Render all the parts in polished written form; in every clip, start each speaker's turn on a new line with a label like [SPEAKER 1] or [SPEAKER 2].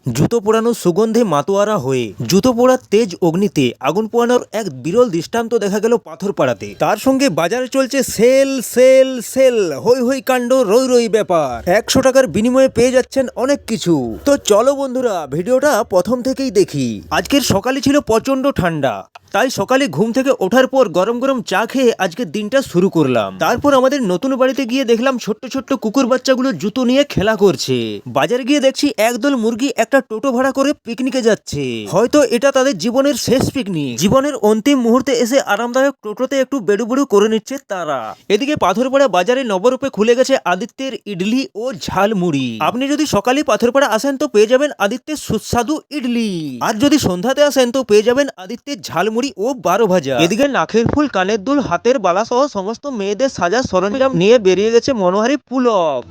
[SPEAKER 1] জুতো পোড়ানো সুগন্ধে মাতোয়ারা হয়ে জুতো পোড়ার তেজ অগ্নিতে আগুন পোড়ানোর এক বিরল দৃষ্টান্ত দেখা গেল পাথরপাড়াতে। তার সঙ্গে বাজারে চলছে সেল সেল সেল, হই হই কাণ্ড, রই রই ব্যাপার। 100 টাকার বিনিময়ে পেয়ে যাচ্ছেন অনেক কিছু। তো চলো বন্ধুরা, ভিডিওটা প্রথম থেকেই দেখি। আজকের সকালে ছিল প্রচন্ড ঠান্ডা, তাই সকালে ঘুম থেকে ওঠার পর গরম গরম চা খেয়ে আজকের দিনটা শুরু করলাম। তারপর আমাদের নতুন বাড়িতে গিয়ে দেখলাম ছোট্ট ছোট্ট কুকুর বাচ্চাগুলো জুতো নিয়ে খেলা করছে। বাজারে গিয়ে দেখছি একদল মুরগি একটা টোটো ভাড়া করে পিকনিকে যাচ্ছে। হয়তো এটা তাদের জীবনের শেষ পিকনিক। জীবনের অন্তিম মুহূর্তে এসে আরামদায়ক টোটোতে একটু বেড়ু বেড়ু করে নিচ্ছে তারা। এদিকে পাথরপাড়া বাজারে নবরূপে খুলে গেছে আদিত্যের ইডলি ও ঝালমুড়ি। আপনি যদি সকালে পাথরপাড়া আসেন তো পেয়ে যাবেন আদিত্যের সুস্বাদু ইডলি, আর যদি সন্ধ্যাতে আসেন তো পেয়ে যাবেন আদিত্যের ঝালমুড়ি ও 12 ভাজা। এদিকে নাকের ফুল, কানের দুল, হাতের বালা সহ সমস্ত মেয়েদের সাজার সরঞ্জাম নিয়ে বেরিয়ে গেছে মনোহারী পুলক।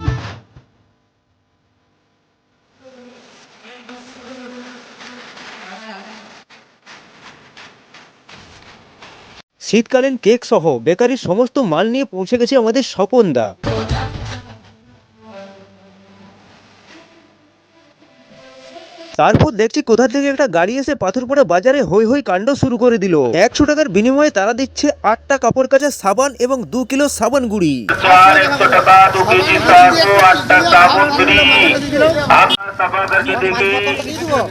[SPEAKER 1] শীতকালীন কেক সহ বেকারির সমস্ত মাল নিয়ে পৌঁছে গেছে আমাদের স্বপনদা। তারপর দেখছি কোথা থেকে একটা গাড়ি এসে পাথরপাড়া বাজারে হই হই কাণ্ড শুরু করে দিল। 100 টাকার বিনিময়ে তারা দিচ্ছে 8টা কাপড় কাচা সাবান এবং 2 কিলো সাবান গুঁড়ি।
[SPEAKER 2] 100 টাকা 2 কেজি 8টা साबुन फ्री। आपका सफा करके देखे,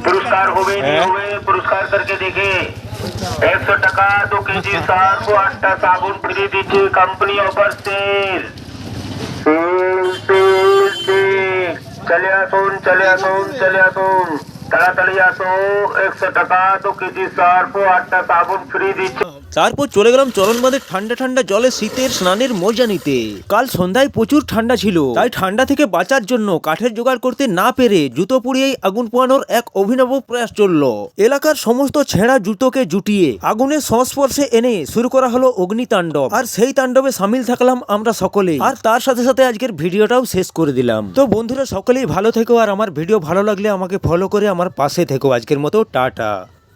[SPEAKER 2] पुरस्कार होवे नहीं होवे, पुरस्कार करके देखे। 100 টাকা 2 কেজি 8টা साबुन फ्री दीजिए, कंपनी ऑफर सेल। চলে আসুন তাড়াতাড়ি আসো। 100 টাকা 2 কেজি 8টা সাবুন ফ্রি দিচ্ছে।
[SPEAKER 1] তারপর চলে গেলাম চরণবাঁধের ঠান্ডা ঠান্ডা জলে শীতের স্নানের মজা নিতে। কাল সন্ধ্যায় প্রচুর ঠান্ডা ছিল, তাই ঠান্ডা থেকে বাঁচার জন্য কাঠের জোগাড় করতে না পেরে জুতো পুড়িয়েই আগুন পোয়ানোর এক অভিনব প্রয়াস চলল। এলাকার সমস্ত ছেঁড়া জুতোকে জুটিয়ে আগুনের সংস্পর্শে এনে শুরু করা হলো অগ্নিতাণ্ডব। আর সেই তাণ্ডবে সামিল থাকলাম আমরা সকলে, আর তার সাথে সাথে আজকের ভিডিওটাও শেষ করে দিলাম। তো বন্ধুরা সকলেই ভালো থেকো, আর আমার ভিডিও ভালো লাগলে আমাকে ফলো করে আমার পাশে থেকো। আজকের মতো টাটা।